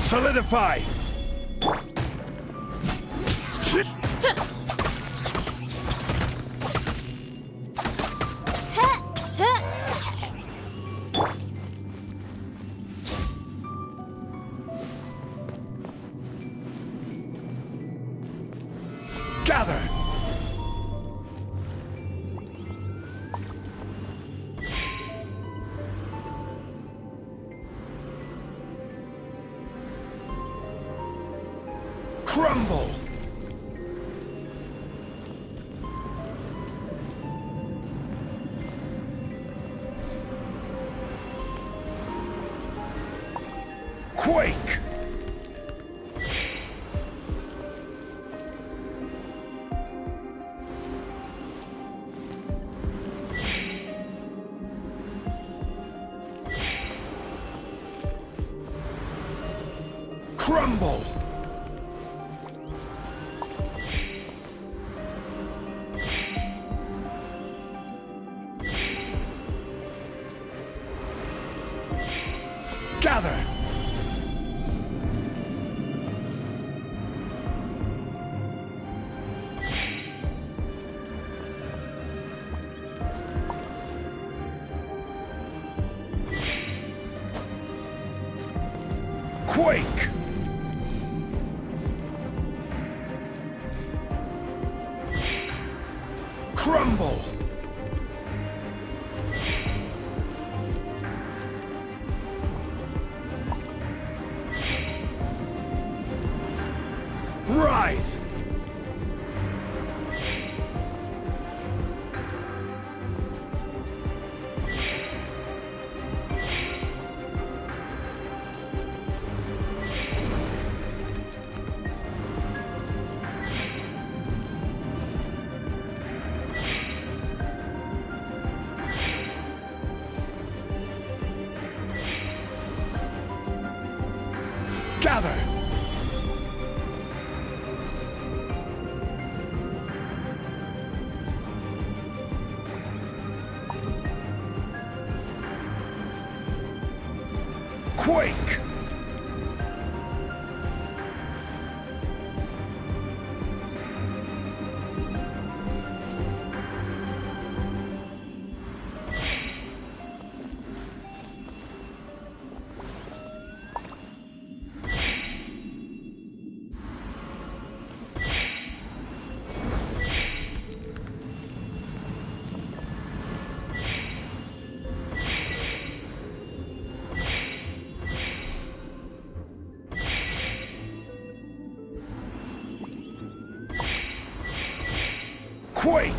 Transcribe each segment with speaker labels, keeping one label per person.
Speaker 1: Solidify! Gather! Crumble! Quake! Crumble! Gather! Quake! Crumble! Rise! Gather! Quake! Quake!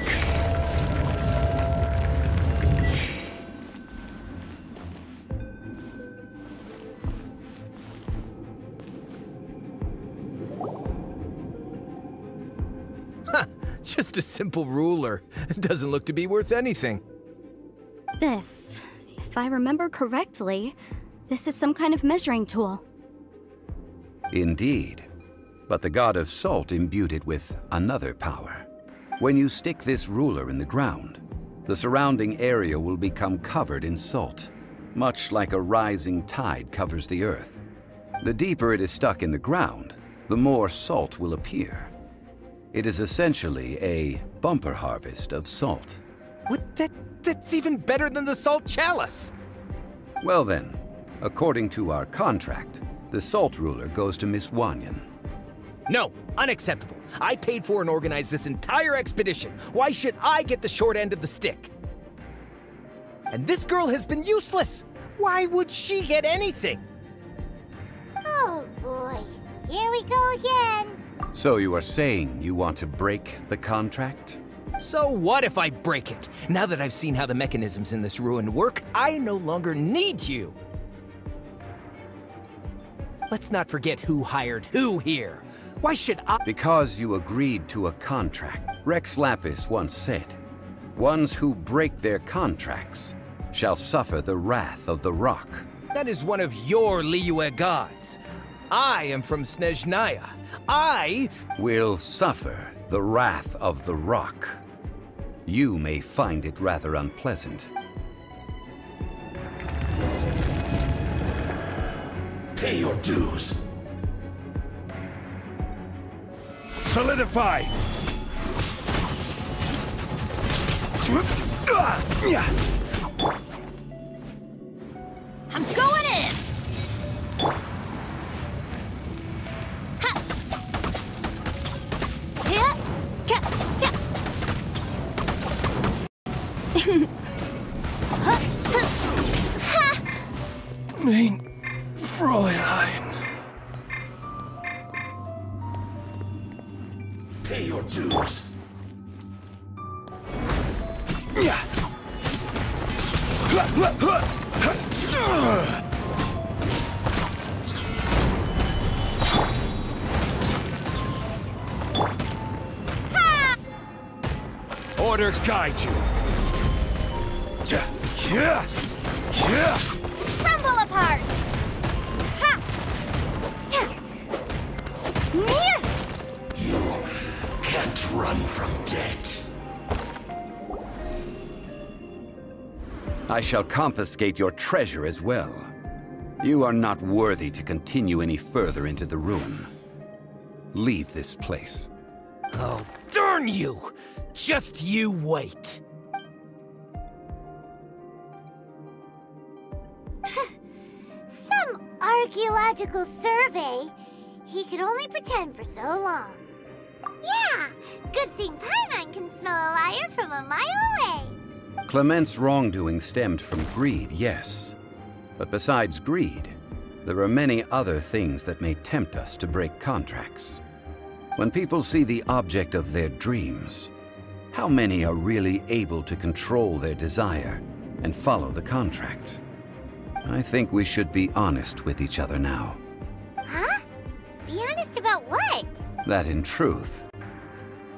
Speaker 2: Just a simple ruler. It doesn't look to be worth anything.
Speaker 3: This, if I remember correctly, this is some kind of measuring tool.
Speaker 4: Indeed. But the god of salt imbued it with another power. When you stick this ruler in the ground, the surrounding area will become covered in salt, much like a rising tide covers the earth. The deeper it is stuck in the ground, the more salt will appear. It is essentially a bumper harvest of salt.
Speaker 2: What? That's even better than the salt chalice!
Speaker 4: Well then, according to our contract, the salt ruler goes to Miss Wanyan.
Speaker 2: No, unacceptable. I paid for and organized this entire expedition. Why should I get the short end of the stick? And this girl has been useless. Why would she get anything?
Speaker 5: Oh boy, here we go again.
Speaker 4: So you are saying you want to break the contract?
Speaker 2: So what if I break it? Now that I've seen how the mechanisms in this ruin work, I no longer need you. Let's not forget who hired who here. Why should I—
Speaker 4: Because you agreed to a contract. Rex Lapis once said, "Ones who break their contracts shall suffer the wrath of the rock."
Speaker 2: That is one of your Liyue gods. I am from Snezhnaya. I
Speaker 4: will suffer the wrath of the rock. You may find it rather unpleasant.
Speaker 1: Pay your dues. Solidify!
Speaker 3: I'm going in! Ha! Yeah!
Speaker 1: Mein Fräulein. Pay your dues. Order guide you.
Speaker 5: Crumble apart! Ha!
Speaker 1: Can't run from death.
Speaker 4: I shall confiscate your treasure as well. You are not worthy to continue any further into the ruin. Leave this place.
Speaker 2: Oh, darn you! Just you wait.
Speaker 5: Some archaeological survey. He could only pretend for so long. Yeah, good thing Paimon can smell a liar from a mile away.
Speaker 4: Clement's wrongdoing stemmed from greed, yes. But besides greed, there are many other things that may tempt us to break contracts. When people see the object of their dreams, how many are really able to control their desire and follow the contract? I think we should be honest with each other now.
Speaker 5: Huh? Be honest about what?
Speaker 4: That in truth,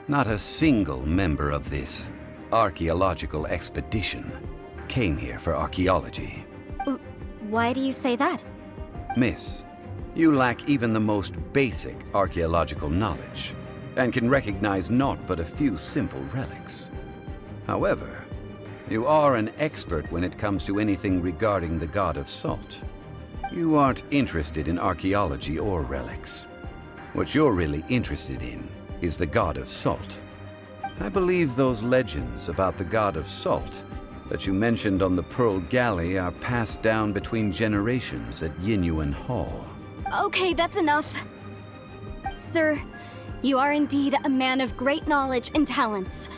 Speaker 4: not a single member of this archaeological expedition came here for archaeology.
Speaker 3: Why do you say that?
Speaker 4: Miss, you lack even the most basic archaeological knowledge, and can recognize naught but a few simple relics. However, you are an expert when it comes to anything regarding the God of Salt. You aren't interested in archaeology or relics. What you're really interested in is the God of Salt. I believe those legends about the God of Salt that you mentioned on the Pearl Galley are passed down between generations at Yinyuan Hall.
Speaker 3: Okay, that's enough. Sir, you are indeed a man of great knowledge and talents.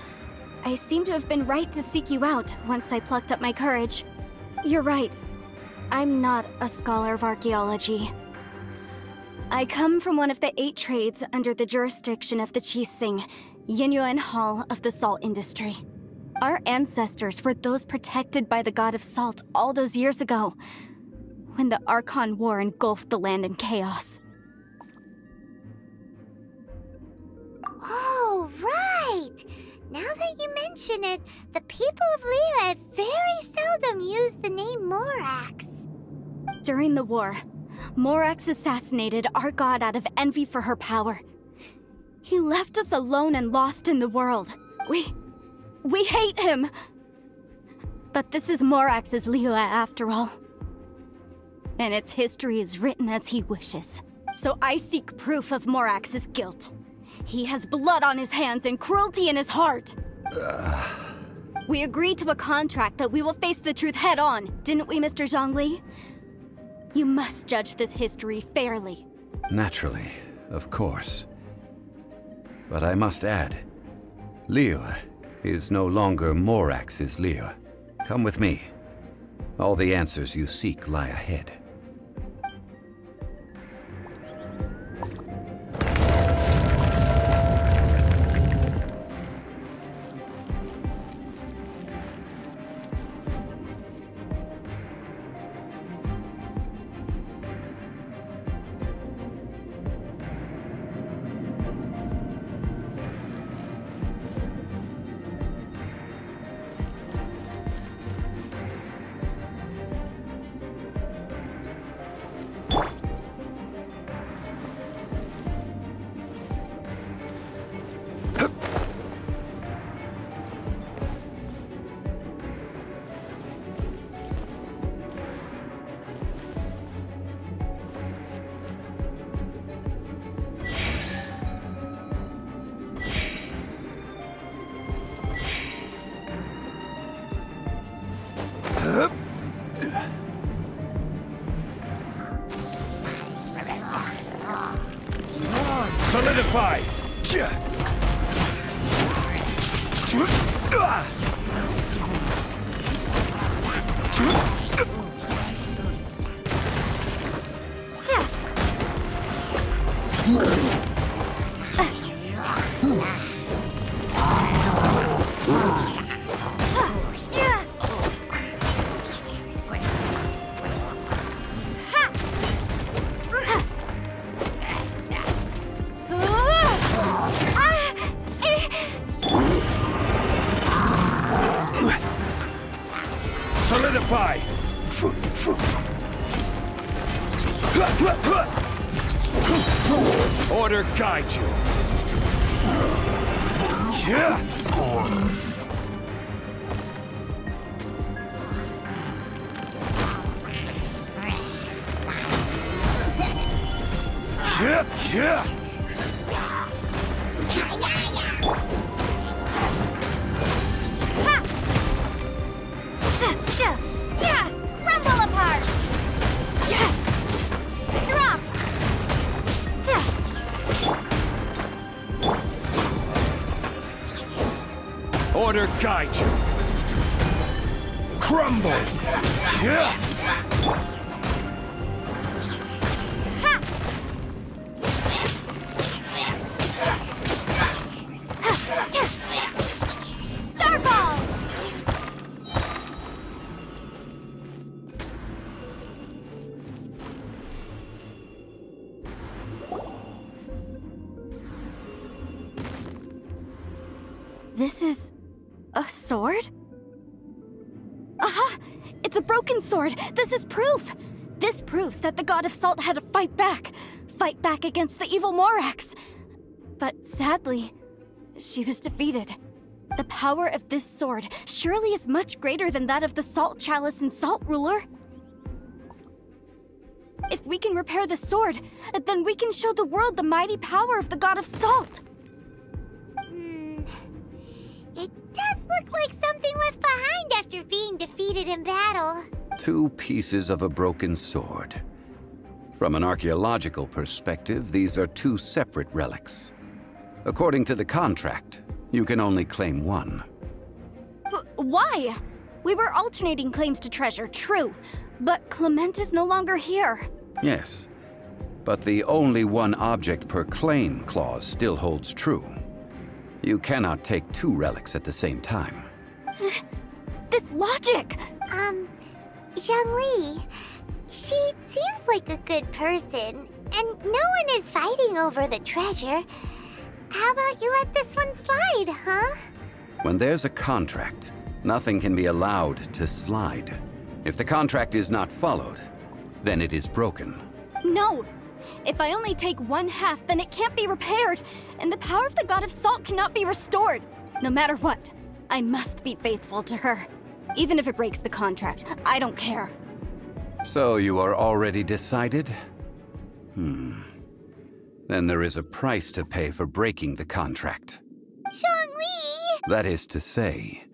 Speaker 3: I seem to have been right to seek you out once I plucked up my courage. You're right. I'm not a scholar of archaeology. I come from one of the 8 trades under the jurisdiction of the Qixing, Yinyuan Hall of the salt industry. Our ancestors were those protected by the God of Salt all those years ago, when the Archon War engulfed the land in chaos.
Speaker 5: Oh, right! Now that you mention it, the people of Liyue have very seldom used the name Morax.
Speaker 3: During the war, Morax assassinated our god out of envy for her power. He left us alone and lost in the world. We hate him! But this is Morax's Liyue after all. And its history is written as he wishes. So I seek proof of Morax's guilt. He has blood on his hands and cruelty in his heart. We agreed to a contract that we will face the truth head on, didn't we, Mr. Zhongli? You must judge this history fairly.
Speaker 4: Naturally, of course. But I must add, Liyue is no longer Morax's Liyue. Come with me. All the answers you seek lie ahead.
Speaker 1: Solidify! Order guide you! Yeah! Yeah!
Speaker 5: Crumble apart! Drop!
Speaker 1: Order guide you! Crumble! Yeah!
Speaker 5: Starball!
Speaker 3: This is a sword? Aha! It's a broken sword! This is proof! This proves that the God of Salt had to fight back against the evil Morax. But sadly, she was defeated. The power of this sword surely is much greater than that of the Salt Chalice and Salt Ruler. If we can repair the sword, then we can show the world the mighty power of the God of Salt.
Speaker 5: It does look like something left behind after being defeated in battle.
Speaker 4: 2 pieces of a broken sword. From an archaeological perspective, these are 2 separate relics. According to the contract, you can only claim one.
Speaker 3: Why? We were alternating claims to treasure, true. But Clement is no longer here.
Speaker 4: Yes, but the only one object per claim clause still holds true. You cannot take 2 relics at the same time.
Speaker 3: This logic!
Speaker 5: Zhongli, she seems like a good person, and no one is fighting over the treasure. How about you let this one slide, huh?
Speaker 4: When there's a contract, nothing can be allowed to slide. If the contract is not followed, then it is broken.
Speaker 3: No! If I only take 1/2, then it can't be repaired, and the power of the God of Salt cannot be restored. No matter what, I must be faithful to her. Even if it breaks the contract, I don't care.
Speaker 4: So you are already decided? Then there is a price to pay for breaking the contract.
Speaker 5: Zhongli!
Speaker 4: That is to say,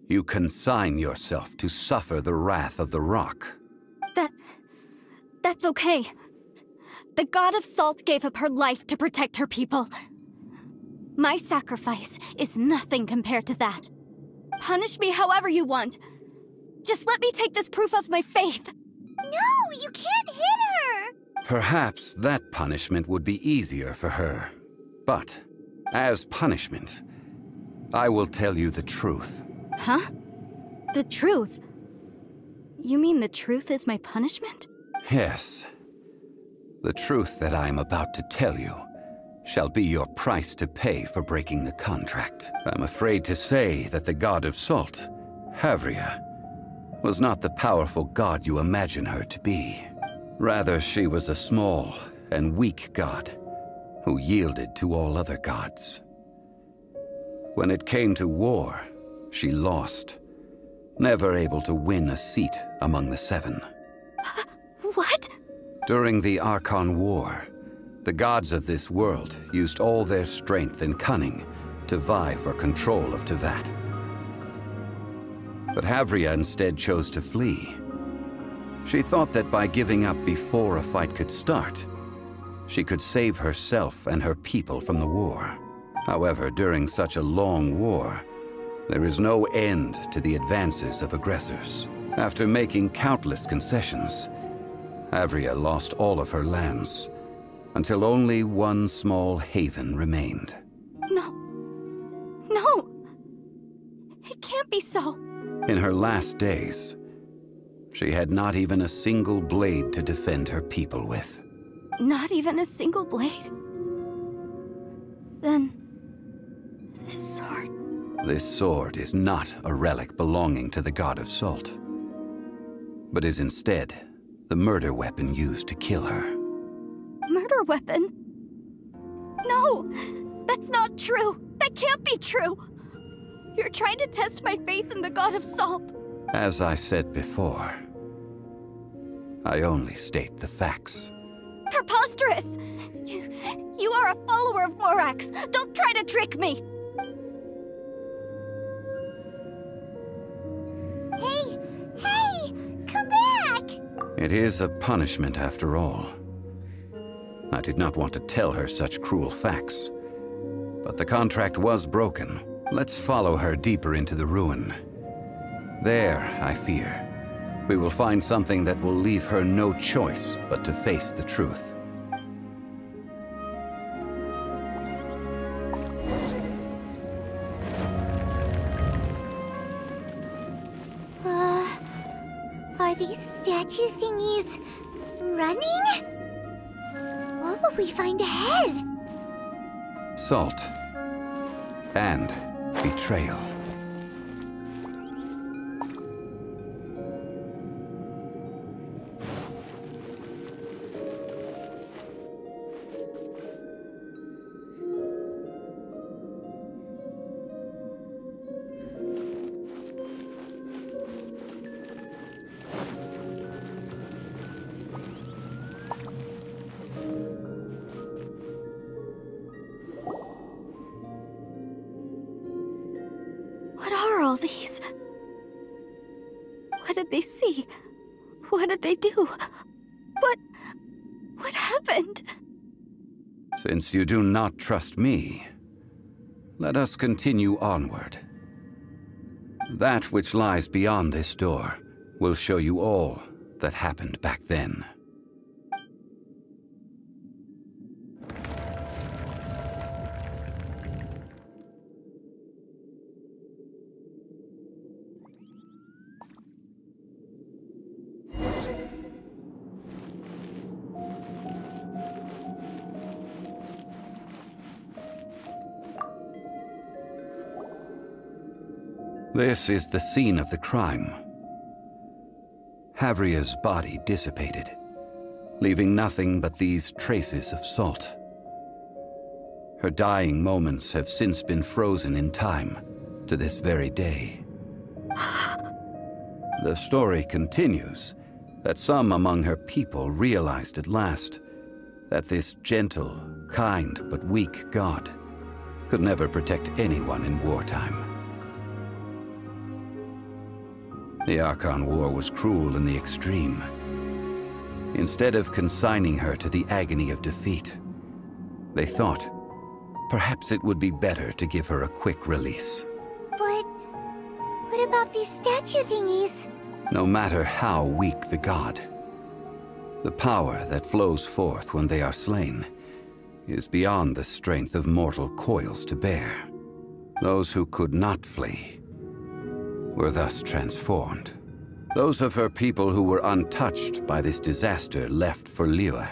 Speaker 4: you consign yourself to suffer the wrath of the rock.
Speaker 3: That's okay. The God of Salt gave up her life to protect her people. My sacrifice is nothing compared to that. Punish me however you want. Just let me take this proof of my faith.
Speaker 5: No, you can't hit her!
Speaker 4: Perhaps that punishment would be easier for her. But, as punishment, I will tell you the truth.
Speaker 3: Huh? The truth? You mean the truth is my punishment?
Speaker 4: Yes. The truth that I am about to tell you shall be your price to pay for breaking the contract. I'm afraid to say that the God of Salt, Havria, was not the powerful god you imagine her to be. Rather, she was a small and weak god who yielded to all other gods. When it came to war, she lost, never able to win a seat among the 7.
Speaker 3: What?
Speaker 4: During the Archon War, the gods of this world used all their strength and cunning to vie for control of Teyvat. But Havria instead chose to flee. She thought that by giving up before a fight could start, she could save herself and her people from the war. However, during such a long war, There is no end to the advances of aggressors. After making countless concessions, Havria lost all of her lands, until only one small haven remained.
Speaker 3: No. No! It can't be so.
Speaker 4: In her last days, she had not even a single blade to defend her people with.
Speaker 3: Not even a single blade? Then... this sword...
Speaker 4: This sword is not a relic belonging to the God of Salt, but is instead the murder weapon used to kill her.
Speaker 3: Murder weapon? No! That's not true! That can't be true! You're trying to test my faith in the God of Salt.
Speaker 4: As I said before, I only state the facts.
Speaker 3: Preposterous! You are a follower of Morax! Don't try to trick me!
Speaker 5: Hey! Come back!
Speaker 4: It is a punishment after all. I did not want to tell her such cruel facts, but the contract was broken. Let's follow her deeper into the ruin. There, I fear, we will find something that will leave her no choice but to face the truth.
Speaker 5: Are these statue thingies running? What will we find ahead?
Speaker 4: Salt and betrayal.
Speaker 3: What are all these? What did they see? What did they do? What happened?
Speaker 4: Since you do not trust me, let us continue onward. That which lies beyond this door will show you all that happened back then. This is the scene of the crime. Havria's body dissipated, leaving nothing but these traces of salt. Her dying moments have since been frozen in time to this very day. The story continues that some among her people realized at last that this gentle, kind, but weak god could never protect anyone in wartime. The Archon War was cruel in the extreme. Instead of consigning her to the agony of defeat, they thought perhaps it would be better to give her a quick release.
Speaker 5: But what about these statue thingies?
Speaker 4: No matter how weak the god, the power that flows forth when they are slain is beyond the strength of mortal coils to bear. Those who could not flee were thus transformed. Those of her people who were untouched by this disaster left for Liyue,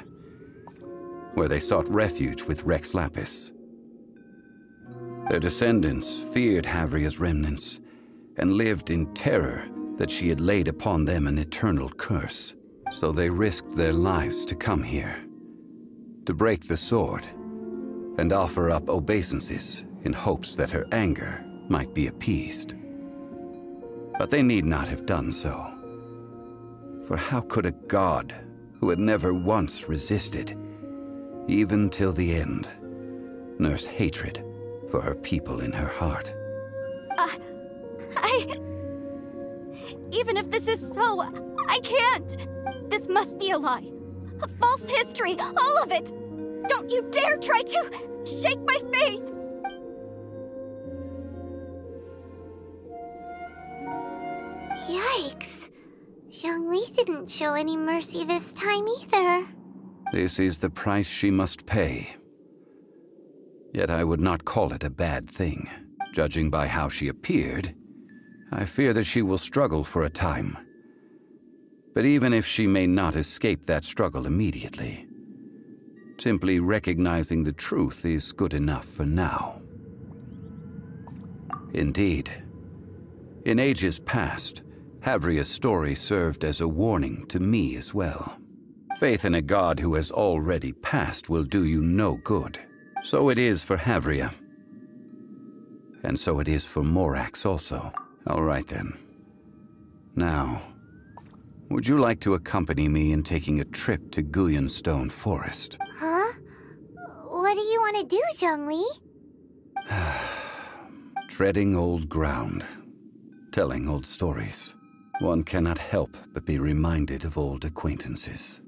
Speaker 4: where they sought refuge with Rex Lapis. Their descendants feared Havria's remnants and lived in terror that she had laid upon them an eternal curse. So they risked their lives to come here, to break the sword and offer up obeisances in hopes that her anger might be appeased. But they need not have done so. For how could a god who had never once resisted, even till the end, nurse hatred for her people in her heart?
Speaker 3: Even if this is so, I can't! This must be a lie. A false history, all of it! Don't you dare try to shake my faith!
Speaker 5: Yikes! Zhongli didn't show any mercy this time either.
Speaker 4: This is the price she must pay. Yet I would not call it a bad thing. Judging by how she appeared, I fear that she will struggle for a time. But even if she may not escape that struggle immediately, simply recognizing the truth is good enough for now. Indeed, in ages past, Havria's story served as a warning to me as well. Faith in a god who has already passed will do you no good. So it is for Havria. And so it is for Morax also. All right then. Now, would you like to accompany me in taking a trip to Guyonstone Forest?
Speaker 5: Huh? What do you want to do, Zhongli?
Speaker 4: Treading old ground, telling old stories. One cannot help but be reminded of old acquaintances.